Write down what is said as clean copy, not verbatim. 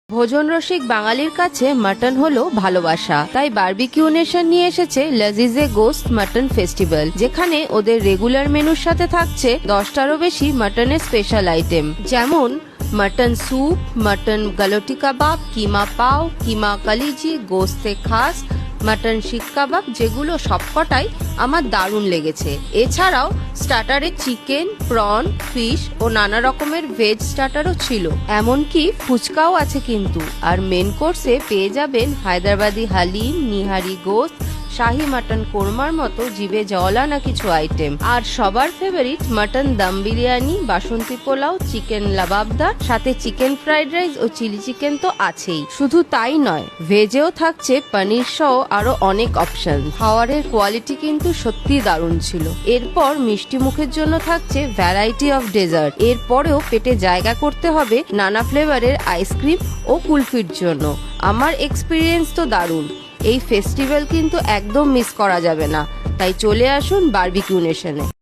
ভোজন রসিক বাঙালির কাছে মাটন হলো ভালোবাসা, তাই বারবিকিউ নেশন নিয়ে এসেছে লাজিজে গোস্ট মাটন ফেস্টিভ্যাল, যেখানে ওদের রেগুলার মেনুর সাথে থাকছে 10টারও বেশি মাটনের স্পেশাল আইটেম, যেমন মটন স্যুপ, মটন গলোটি কাবাব, কিমা পাও, কিমা কালিজি, গোস্তে খাস, মটন শিক কাবাব, যেগুলো সবকটাই আমার দারুণ লেগেছে। এছাড়াও স্টার্টারে চিকেন, প্রন, ফিশ ও নানা রকমের ভেজ স্টার্টারও ছিল, এমনকি ফুচকাও আছে কিন্তু। আর মেন কোর্সে পেয়ে যাবেন হায়দ্রাবাদি হালিম, নিহারি গোস্ত, শাহি মাটন কোরমার মতো জিভে জলা না কিছু আইটেম। আর সবার ফেভারিট মাটন দম বিরিয়ানি, বাসন্তী পোলাও, চিকেন লাবাবদার, সাথে চিকেন ফ্রাইড রাইস ও চিলি চিকেন তো আছেই। শুধু তাই নয়, ভেজেও থাকছে পনির সহ আরো অনেক অপশন। খাওয়ারের কোয়ালিটি কিন্তু সত্যি দারুণ ছিল। এরপর মিষ্টি মুখের জন্য থাকছে ভ্যারাইটি অফ ডেজার্ট। এরপরেও পেটে জায়গা করতে হবে নানা ফ্লেভারের আইসক্রিম ও কুলফির জন্য। আমার এক্সপিরিয়েন্স তো দারুণ। এই ফেস্টিভ্যাল কিন্তু একদম মিস করা যাবে না, তাই চলে আসুন বারবিকিউ নেশনে।